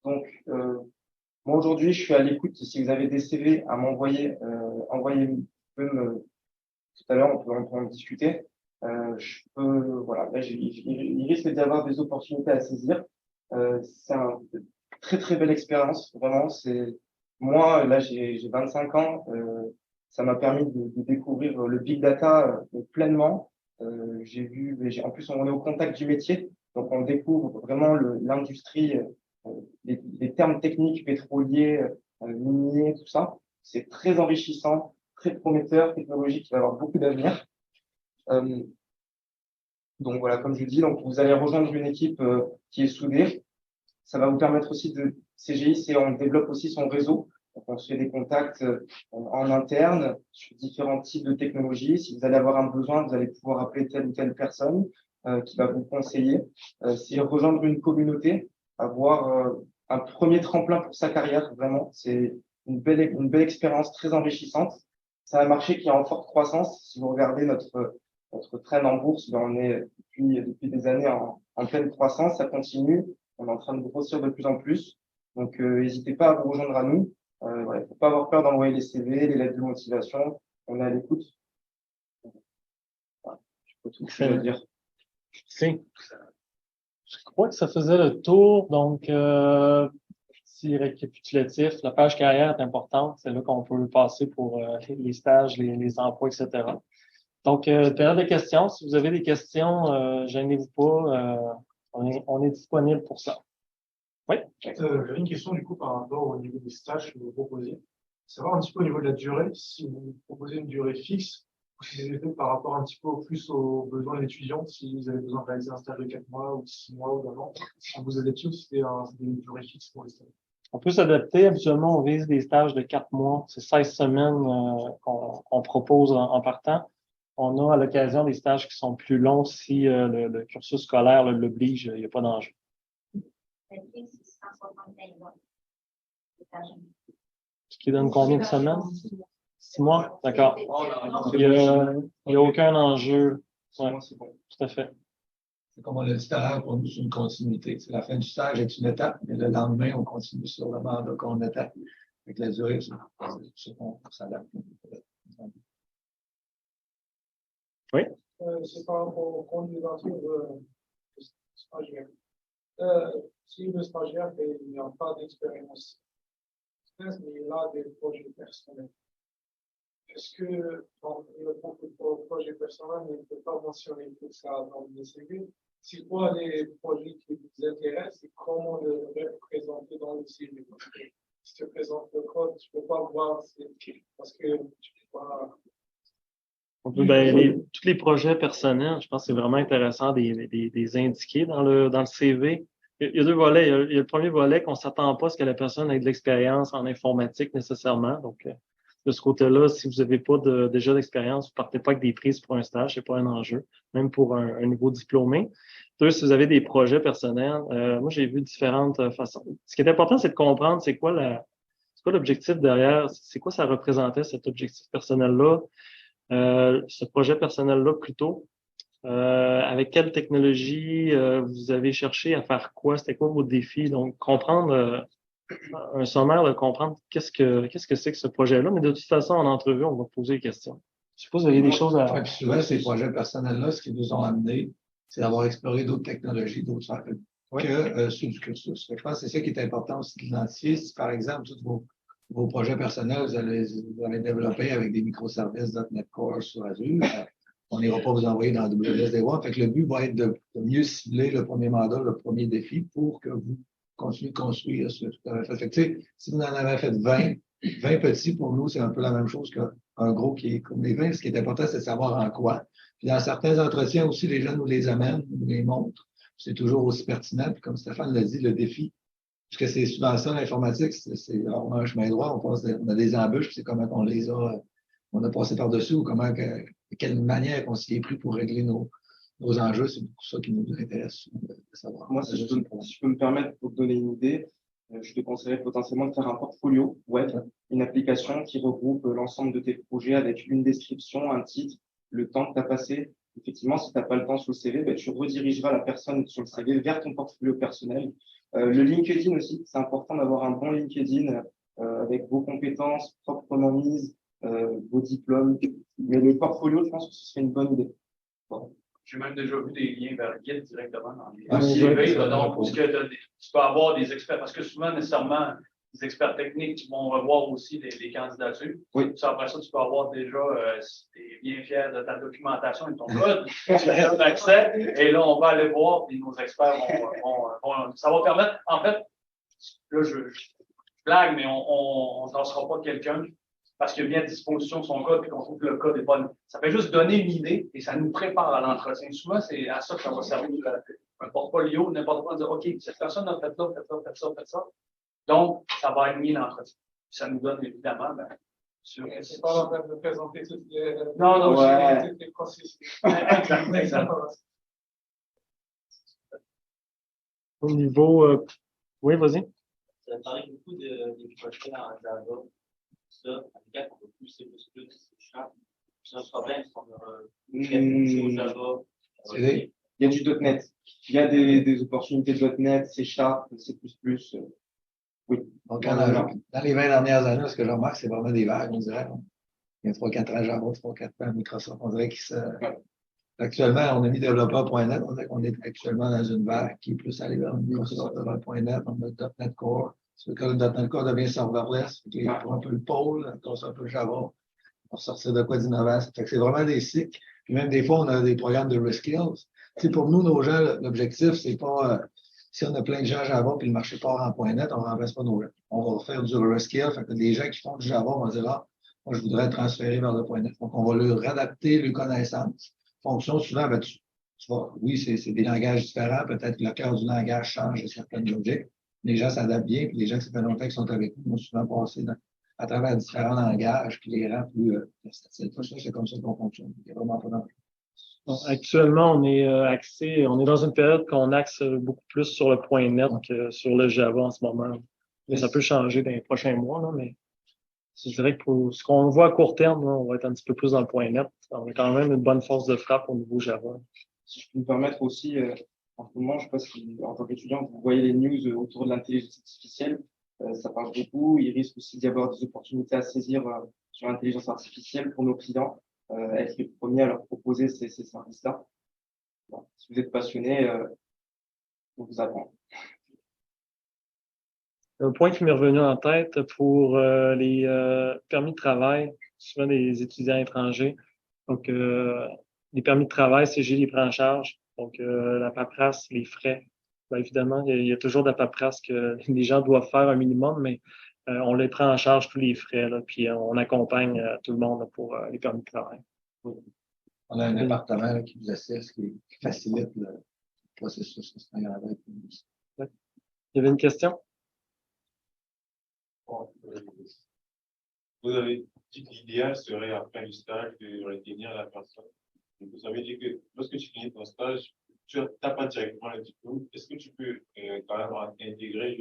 Speaker 3: Donc, moi aujourd'hui, je suis à l'écoute. Si vous avez des CV à m'envoyer, tout à l'heure, on peut en discuter. Voilà, là, il risque d'y avoir des opportunités à saisir. C'est une très très belle expérience, vraiment. Moi, là, j'ai 25 ans. Ça m'a permis de découvrir le big data pleinement. En plus, on est au contact du métier, donc on découvre vraiment l'industrie, les termes techniques pétroliers, miniers, tout ça. C'est très enrichissant, très prometteur, technologique qui va avoir beaucoup d'avenir. Donc voilà, comme je dis, donc vous allez rejoindre une équipe qui est soudée. Ça va vous permettre aussi CGI, on développe aussi son réseau. Donc on se fait des contacts en interne sur différents types de technologies. Si vous allez avoir un besoin, vous allez pouvoir appeler telle ou telle personne qui va vous conseiller. C'est rejoindre une communauté, avoir un premier tremplin pour sa carrière. Vraiment, c'est une belle expérience très enrichissante. C'est un marché qui est en forte croissance. Si vous regardez notre trend en bourse, on est depuis des années en pleine croissance. Ça continue. On est en train de grossir de plus en plus. Donc, n'hésitez pas à vous rejoindre à nous. Il faut pas avoir peur d'envoyer les CV, les lettres de motivation. On est à l'écoute. Voilà. Je peux tout dire.
Speaker 1: Si. Je crois que ça faisait le tour. Donc, petit récapitulatif. La page carrière est importante. C'est là qu'on peut passer pour les stages, les emplois, etc. Donc, période de questions. Si vous avez des questions, gênez-vous pas. On est disponible pour ça. Oui.
Speaker 6: J'avais une question du coup par rapport au niveau des stages que vous proposez. Savoir un petit peu au niveau de la durée, si vous proposez une durée fixe ou si c'est fait par rapport un petit peu plus aux besoins de l'étudiant, si vous avez besoin de réaliser un stage de 4 mois ou 6 mois ou d'avant. Si vous adaptez ou si c'est une durée fixe pour les stages.
Speaker 1: On peut s'adapter. Habituellement, on vise des stages de 4 mois. C'est 16 semaines qu'on propose en partant. On a à l'occasion des stages qui sont plus longs si le cursus scolaire l'oblige. Il n'y a pas d'enjeu. Ce qui donne combien de semaines? 6 mois? D'accord. Il n'y a aucun enjeu. Ouais,
Speaker 3: C'est bon.
Speaker 1: tout à fait.
Speaker 2: C'est comme on l'a dit tout à l'heure, pour nous, c'est une continuité. C'est la fin du stage est une étape, mais le lendemain, on continue sur le mandat qu'on attaque. Avec la durée, c'est qu'on s'adapte.
Speaker 1: Oui?
Speaker 6: C'est par rapport aux candidatures stagiaires. Si le stagiaire n'a pas d'expérience, mais il a des projets personnels, est-ce que dans le projet personnel ne peut pas mentionner tout ça dans le CV? C'est quoi les projets qui vous intéressent et comment le représenter dans le CV? Parce que si tu présentes le code, tu ne peux pas voir parce que tu peux pas.
Speaker 1: Tous les projets personnels, je pense que c'est vraiment intéressant des indiquer dans le CV. Il y a deux volets. Il y a le premier volet qu'on s'attend pas à ce que la personne ait de l'expérience en informatique nécessairement. Donc, de ce côté-là, si vous n'avez pas déjà d'expérience, vous partez pas avec des prises pour un stage, c'est pas un enjeu, même pour un nouveau diplômé. Deux, si vous avez des projets personnels, moi j'ai vu différentes façons. Ce qui est important, c'est de comprendre c'est quoi l'objectif derrière, c'est quoi ça représentait cet objectif personnel-là. Ce projet personnel-là plutôt. Avec quelle technologie vous avez cherché à faire quoi? C'était quoi vos défis? Donc, comprendre un sommaire de comprendre qu'est-ce que c'est que ce projet-là. Mais de toute façon, en entrevue, on va poser des questions. Je suppose que vous avez des choses à.
Speaker 2: Ouais, puis souvent, ces projets personnels-là, ce qu'ils nous ont amené, c'est d'avoir exploré d'autres technologies, d'autres services que sur du cursus. Je pense que c'est ça qui est important aussi d'identifier. Si, par exemple, tous vos projets personnels, vous allez développer avec des microservices .NET Core sur Azure, on n'ira pas vous envoyer dans AWS Day One. Fait que le but va être de mieux cibler le premier mandat, le premier défi pour que vous continuez de construire ce que vous avez fait. Fait que, si vous en avez fait 20 petits, pour nous, c'est un peu la même chose qu'un gros qui est comme les 20. Ce qui est important, c'est de savoir en quoi. Puis dans certains entretiens aussi, les gens nous les amènent, nous les montrent. C'est toujours aussi pertinent. Puis comme Stéphane l'a dit, le défi, parce que c'est souvent ça, l'informatique, on a un chemin droit, on a des embûches, puis c'est comment on a passé par-dessus ou de quelle manière on s'y est pris pour régler nos enjeux. C'est beaucoup ça qui nous intéresse de savoir.
Speaker 3: Moi, si je peux me permettre pour te donner une idée, je te conseillerais potentiellement de faire un portfolio web, une application qui regroupe l'ensemble de tes projets avec une description, un titre, le temps que tu as passé, effectivement, si tu n'as pas le temps sur le CV, ben, tu redirigeras la personne sur le CV vers ton portfolio personnel. Le LinkedIn aussi, c'est important d'avoir un bon LinkedIn avec vos compétences proprement mises, vos diplômes. Mais le portfolio, je pense que ce serait une bonne idée. Bon.
Speaker 4: J'ai même déjà vu des liens vers le guide directement dans les
Speaker 2: Ah,
Speaker 4: CV,
Speaker 2: oui,
Speaker 4: donc, où tu peux avoir des experts, parce que souvent, nécessairement, les experts techniques, tu vont revoir aussi les candidatures.
Speaker 3: Oui.
Speaker 4: Ça, après ça, tu peux avoir déjà, si tu es bien fier de ta documentation et de ton code, tu as accès, et là, on va aller voir, puis nos experts ça va permettre, en fait, là, je blague, mais on ne lancera pas quelqu'un parce qu'il a bien à disposition son code et qu'on trouve que le code est pas. Ça fait juste donner une idée et ça nous prépare à l'entretien. Souvent, c'est à ça que ça va servir un portfolio, n'importe quoi, dire OK, cette personne a fait ça, fait ça, fait ça, fait ça. Donc, ça va aligner l'entretien. Ça nous donne évidemment,
Speaker 6: C'est pas la peine de présenter toutes les,
Speaker 3: Ouais.
Speaker 6: toutes les processus.
Speaker 4: Exact.
Speaker 1: Au niveau, oui, vas-y.
Speaker 7: Ça parle beaucoup des projets en Java. Ça, avec on peut plus C++, C#. C'est un problème, c'est qu'on aura au Java.
Speaker 3: Il y a du .NET. Il y a des opportunités de .NET, C#, C++. Oui.
Speaker 2: Donc, dans les 20 dernières années, ce que je remarque, c'est vraiment des vagues, on dirait. Il y a 3-4 ans Java, 3-4 ans Microsoft. On dirait qu'ils se. Actuellement, on a mis développeur.net. On dirait qu'on est actuellement dans une vague qui est plus allée vers Microsoft, vers .NET. On a .NET Core. C'est que le .NET Core devient serverless. Il y a un peu le pôle, un peu le Java. Pour sortir de quoi d'innovation. C'est vraiment des cycles. Puis même des fois, on a des programmes de reskills. Pour nous, nos gens, l'objectif, c'est pas si on a plein de gens Java puis le marché part en .NET, on ne remplace pas nos gens. On va faire du reskill. Fait que des gens qui font du Java vont dire moi, je voudrais transférer vers le .NET. Donc, on va leur adapter les connaissances. Fonction, souvent, ben, oui, c'est des langages différents. Peut-être que le cœur du langage change de certaines logiques. Les gens s'adaptent bien, puis les gens qui ça fait longtemps qu'ils sont avec nous vont souvent passer à travers différents langages, puis les rend plus versatiles. C'est comme ça qu'on fonctionne. Il n'y a vraiment pas d'enjeu.
Speaker 1: Actuellement, on est axé, on est dans une période qu'on axe beaucoup plus sur le .NET que sur le Java en ce moment. Mais ça peut changer dans les prochains mois, là, mais je dirais que pour ce qu'on voit à court terme, là, on va être un petit peu plus dans le .NET. On a quand même une bonne force de frappe au niveau Java.
Speaker 3: Si je peux me permettre aussi, en ce moment, je ne sais pas si, en tant qu'étudiant, vous voyez les news autour de l'intelligence artificielle. Ça parle beaucoup. Il risque aussi d'y avoir des opportunités à saisir sur l'intelligence artificielle pour nos clients, être les premiers à leur proposer ces services-là. Bon, si vous êtes passionné, on vous apprend.
Speaker 1: Un point qui m'est revenu en tête pour les permis de travail, souvent des étudiants étrangers. Donc, les permis de travail, CG les prend en charge. Donc, la paperasse, les frais. Bien, évidemment, il y a toujours de la paperasse que les gens doivent faire un minimum, mais on les prend en charge tous les frais, là, puis on accompagne tout le monde là, pour les permis de travail.
Speaker 2: On a un département là, qui vous assiste, qui facilite le processus.
Speaker 1: Il y avait une question?
Speaker 8: Vous avez dit que l'idéal serait après le stage de retenir la personne. Donc, ça veut dire que lorsque tu finis ton stage, tu n'as pas directement le diplôme. Est-ce que tu peux quand même intégrer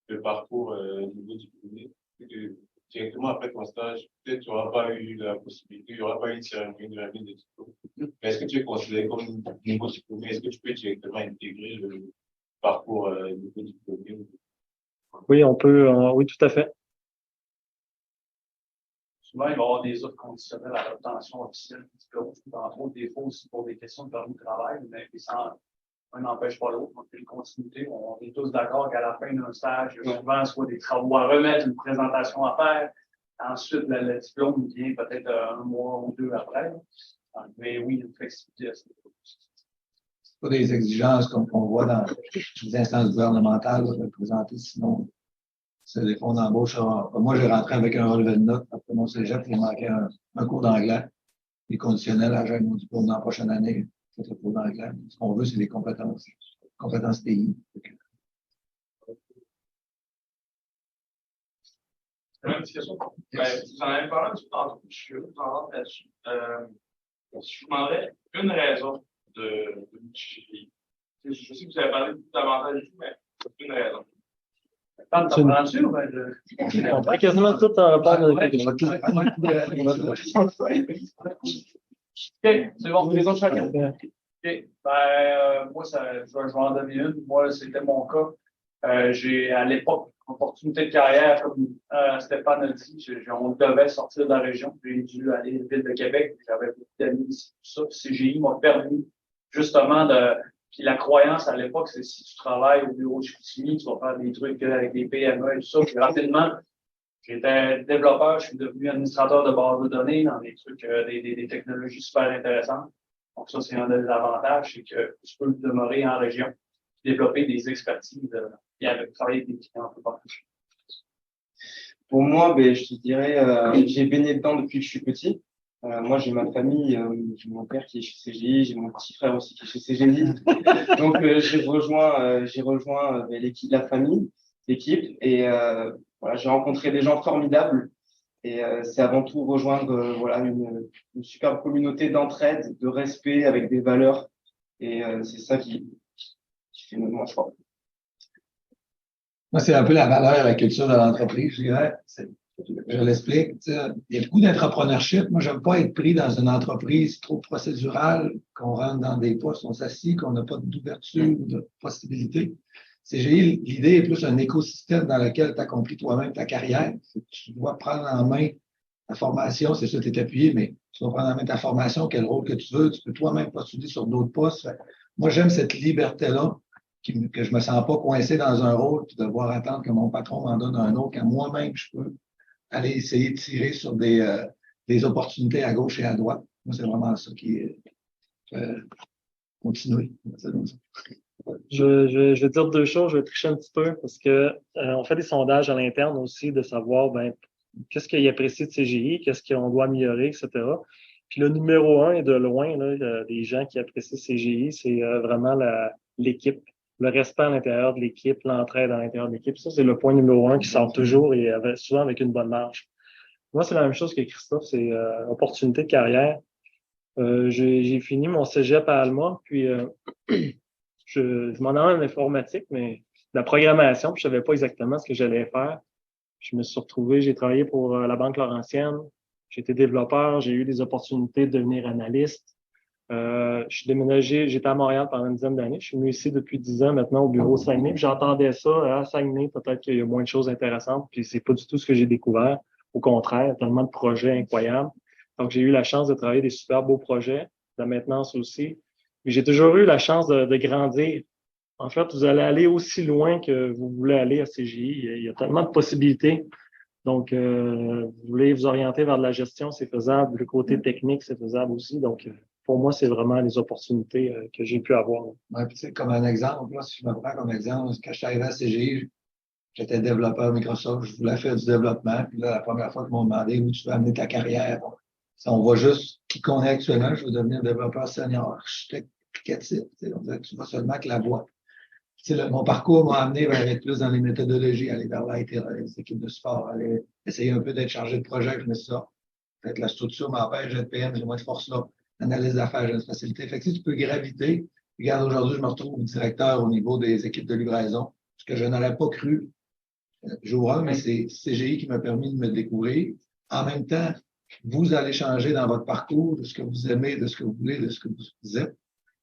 Speaker 8: le parcours niveau diplômé? Que directement après ton stage, peut-être tu n'auras pas eu la possibilité, il n'y aura pas eu une cérémonie de remise de diplôme. Mais est-ce que tu es considéré comme niveau diplômé? Est-ce que tu peux directement intégrer le parcours niveau diplômé?
Speaker 1: Oui, on peut, oui, tout à fait.
Speaker 4: Souvent, il va y avoir des offres conditionnelles à l'obtention officielle du diplôme. Entre autres, des fois aussi pour des questions de permis de travail, mais un n'empêche pas l'autre. Donc, une continuité. On est tous d'accord qu'à la fin d'un stage, il y a souvent soit des travaux à remettre, une présentation à faire. Ensuite, le diplôme vient peut-être un mois ou deux après. Mais oui, une flexibilité à ce niveau.
Speaker 2: C'est pas des exigences comme on voit dans les instances gouvernementales de présenter, sinon c'est des fonds d'embauche. Moi, j'ai rentré avec un relevé de notes après mon cégep, il manquait un cours d'anglais. Les conditionnels à mon diplôme dans la prochaine année, c'est le cours d'anglais. Ce qu'on veut, c'est des compétences pays.
Speaker 9: Une petite question. Vous en avez parlé un petit peu tantôt, je suis vraiment là-dessus. Si je vous demanderais une raison de multiplier. Je sais que vous avez parlé davantage du tout, mais une raison.
Speaker 1: On prend quasiment tout en part de
Speaker 9: OK, c'est bon, les autres chacun. OK. Moi, je vais en donner une. Moi, c'était mon cas. J'ai, à l'époque, opportunité de carrière, comme Stéphane a dit, on devait sortir de la région. J'ai dû aller à la ville de Québec. J'avais beaucoup d'amis ici, tout ça. Puis CGI m'a permis, justement, puis la croyance à l'époque, c'est si tu travailles au bureau de Chicoutimi, tu vas faire des trucs avec des PME et tout ça. Puis rapidement, j'étais développeur, je suis devenu administrateur de base de données dans des trucs, des technologies super intéressantes. Donc ça, c'est un des avantages, c'est que tu peux demeurer en région, développer des expertises, et travailler avec des clients un peu partout.
Speaker 3: Pour moi, ben, je te dirais, j'ai baigné dedans depuis que je suis petit. Moi, j'ai ma famille, j'ai mon père qui est chez CGI, j'ai mon petit frère aussi qui est chez CGI. Donc, j'ai rejoint l'équipe, la famille, l'équipe, et voilà, j'ai rencontré des gens formidables. Et c'est avant tout rejoindre voilà une superbe communauté d'entraide, de respect, avec des valeurs. Et c'est ça qui fait mon choix.
Speaker 2: Moi, c'est un peu la valeur, la culture de l'entreprise, je dirais. Je l'explique. Il y a beaucoup d'entrepreneurship. Moi, j'aime pas être pris dans une entreprise trop procédurale, qu'on rentre dans des postes, on s'assied, qu'on n'a pas d'ouverture ou de possibilité. CGI, l'idée est plus un écosystème dans lequel tu accomplis toi-même ta carrière. Tu dois prendre en main ta formation, c'est ça, tu es appuyé, mais tu dois prendre en main ta formation, quel rôle que tu veux. Tu peux toi-même postuler sur d'autres postes. Moi, j'aime cette liberté-là, que je me sens pas coincé dans un rôle puis devoir attendre que mon patron m'en donne un autre, quand moi-même, je peux aller essayer de tirer sur des opportunités à gauche et à droite. Moi, c'est vraiment ça qui est continuer.
Speaker 1: Je vais dire deux choses, je vais tricher un petit peu parce que on fait des sondages à l'interne aussi de savoir qu'est-ce qu'il apprécie de CGI, qu'est-ce qu'on doit améliorer, etc. Puis le numéro un est de loin là, des gens qui apprécient CGI, c'est vraiment l'équipe, le respect à l'intérieur de l'équipe, l'entraide à l'intérieur de l'équipe. Ça, c'est le point numéro un qui sort toujours et souvent avec une bonne marge. Moi, c'est la même chose que Christophe, c'est opportunité de carrière. J'ai fini mon cégep à Alma, puis je m'en allais en informatique, mais la programmation, puis je savais pas exactement ce que j'allais faire. Je me suis retrouvé, j'ai travaillé pour la Banque Laurentienne, j'étais développeur, j'ai eu des opportunités de devenir analyste. Je suis déménagé, j'étais à Montréal pendant une dizaine d'années. Je suis venu ici depuis 10 ans maintenant au bureau Saguenay. Puis j'entendais ça à Saguenay, peut-être qu'il y a moins de choses intéressantes. Puis c'est pas du tout ce que j'ai découvert. Au contraire, tellement de projets incroyables. Donc j'ai eu la chance de travailler des super beaux projets, de la maintenance aussi. Mais j'ai toujours eu la chance de grandir. En fait, vous allez aller aussi loin que vous voulez aller à CGI. Il y a tellement de possibilités. Donc, vous voulez vous orienter vers de la gestion, c'est faisable. Le côté technique, c'est faisable aussi. Donc, pour moi, c'est vraiment les opportunités que j'ai pu avoir.
Speaker 2: Ouais, puis, comme un exemple, là, si je me prends comme exemple, quand je suis arrivé à CGI, j'étais développeur Microsoft, je voulais faire du développement. Puis là, la première fois qu'ils m'ont demandé où tu veux amener ta carrière, si on voit juste qui qu'on est actuellement, je veux devenir développeur senior, architecte applicatif. On dirait que tu vois seulement que la voie. Mon parcours m'a amené vers être plus dans les méthodologies, aller vers l'IT, les équipes de sport, aller essayer un peu d'être chargé de projet, je me suis ça. Peut-être la structure m'empêche d'être PM, j'ai moins de force là. Analyse d'affaires, j'ai une facilité. Fait que si tu peux graviter, regarde, aujourd'hui, je me retrouve directeur au niveau des équipes de livraison, ce que je n'aurais pas cru jour 1, mais c'est CGI qui m'a permis de me découvrir. En même temps, vous allez changer dans votre parcours de ce que vous aimez, de ce que vous voulez, de ce que vous êtes.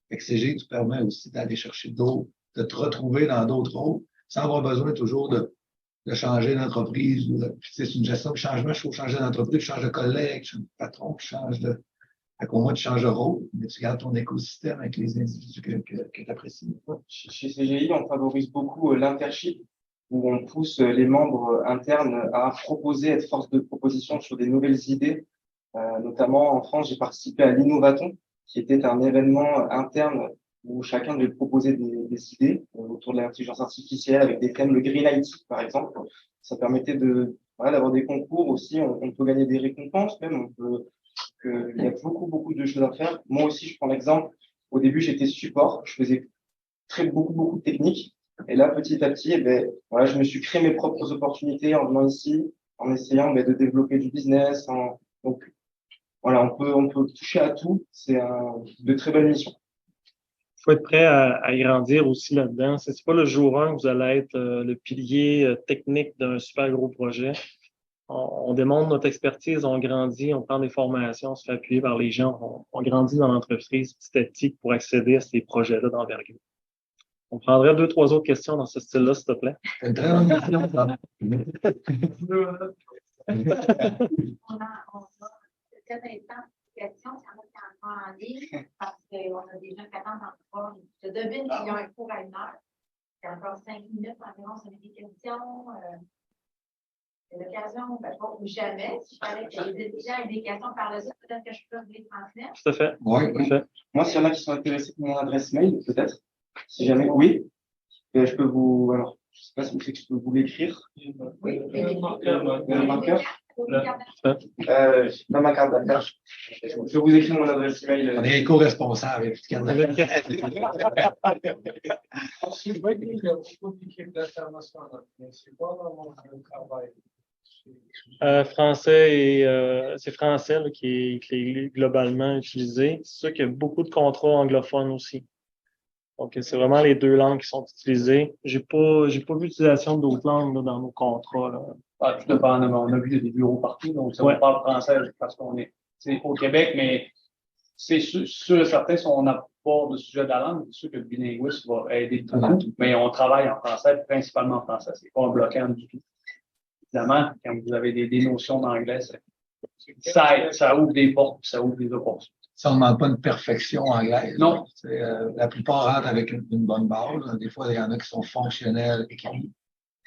Speaker 2: Fait que CGI te permet aussi d'aller chercher d'autres, de te retrouver dans d'autres rôles, sans avoir besoin toujours de changer d'entreprise. C'est une gestion de changement. Il faut changer d'entreprise, je change de collègue, je change de patron, je change de. Fait qu'au moins, tu changes de rôle, mais tu gardes ton écosystème avec les individus que tu apprécies.
Speaker 3: Chez CGI, on favorise beaucoup l'internship, où on pousse les membres internes à proposer, être force de proposition sur des nouvelles idées. Notamment en France, j'ai participé à l'Innovaton, qui était un événement interne où chacun devait proposer des idées autour de l'intelligence artificielle avec des thèmes, le Green IT par exemple. Ça permettait d'avoir des concours aussi, on peut gagner des récompenses même, il y a beaucoup de choses à faire. Moi aussi, je prends l'exemple, au début j'étais support, je faisais beaucoup de techniques, et là petit à petit, je me suis créé mes propres opportunités en venant ici, en essayant de développer du business. Donc voilà, on peut toucher à tout, c'est de très belles missions.
Speaker 1: Il faut être prêt à grandir aussi là-dedans. C'est pas le jour 1 que vous allez être le pilier technique d'un super gros projet. on démontre notre expertise, on grandit, on prend des formations, on se fait appuyer par les gens, on grandit dans l'entreprise petit à petit pour accéder à ces projets-là d'envergure. On prendrait 2-3 autres questions dans ce style-là, s'il te plaît.
Speaker 2: C'est une très bonne question, ça.
Speaker 5: On a peut-être un temps de questions, s'il y en a qui en ont en ligne, parce qu'on a des gens qui attendent encore. Je devine qu'il y a un cours à 1 heure. Il y a encore 5 minutes environ, si on a des questions. C'est l'occasion, pas ou jamais. Si je savais qu'il y a des étudiants avec des questions par le dessus, peut-être que je peux vous les transmettre.
Speaker 1: Tout à fait.
Speaker 2: Oui,
Speaker 1: Tout à fait.
Speaker 3: Moi, s'il y en a qui sont intéressés pour mon adresse mail, peut-être, si jamais, oui, je peux vous, alors, je sais pas si vous savez que je peux vous l'écrire.
Speaker 5: Oui,
Speaker 3: Le marqueur.
Speaker 5: oui.
Speaker 3: Dans ma carte d'affaires. Je vous écris mon adresse mail.
Speaker 2: on est éco-responsable.
Speaker 6: Je vois qu'il y a beaucoup d'équipes internationales, mais c'est pas vraiment le travail.
Speaker 1: Français et c'est français là, qui est globalement utilisé. C'est sûr qu'il y a beaucoup de contrats anglophones aussi. Donc, c'est vraiment les 2 langues qui sont utilisées. J'ai pas vu d'utilisation d'autres langues là, dans nos contrats. Là.
Speaker 4: Ah, tout dépendamment. On a vu des bureaux partout, donc ça,
Speaker 1: Ouais.
Speaker 4: on parle français parce qu'on est au Québec, mais c'est sûr et certain, si on n'a pas de sujet de la langue, c'est sûr que le bilinguisme va aider beaucoup, mais on travaille en français, principalement en français. C'est pas un bloquant du tout. Évidemment, quand vous avez des notions d'anglais, ça ouvre des portes, ça ouvre des opportunités.
Speaker 2: Ça, on ne demande pas une perfection anglaise.
Speaker 4: Non.
Speaker 2: La plupart rentrent avec une bonne base. Des fois, il y en a qui sont fonctionnels, écrits.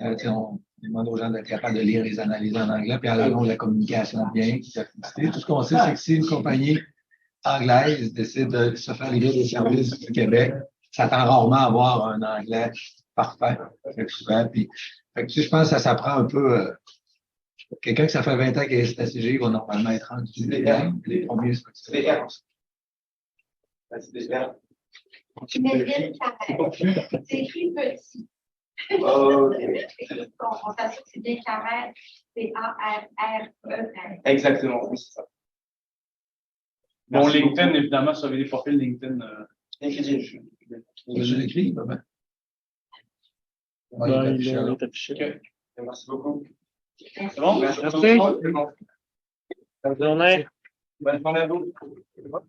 Speaker 2: On demande aux gens d'être capables de lire les analyses en anglais, puis à la longue, la communication bien. Tout ce qu'on sait, c'est que si une compagnie anglaise décide de se faire livrer des services du Québec, ça tend rarement à avoir un anglais parfait. Je pense que ça s'apprend un peu. Quelqu'un que ça fait 20 ans qu'il est STCG va normalement être rendu les premiers.
Speaker 3: C'est des R. C'est des R.
Speaker 5: Mais bien carré. C'est écrit petit.
Speaker 3: Oh,
Speaker 5: On s'assure que c'est bien carré. C'est A-R-R-E-R.
Speaker 3: exactement, oui, c'est ça.
Speaker 4: Bon,
Speaker 3: Merci
Speaker 4: LinkedIn,
Speaker 3: beaucoup.
Speaker 4: évidemment, si vous avez des profils LinkedIn.
Speaker 3: LinkedIn.
Speaker 2: Je l'écris, ben. Ouais,
Speaker 1: Ben,
Speaker 2: il est
Speaker 1: il
Speaker 2: affiché,
Speaker 1: est affiché.
Speaker 3: Merci beaucoup.
Speaker 4: C'est bon?
Speaker 1: Merci.
Speaker 4: Bonne
Speaker 1: Bonne journée.
Speaker 4: journée à vous.
Speaker 2: là.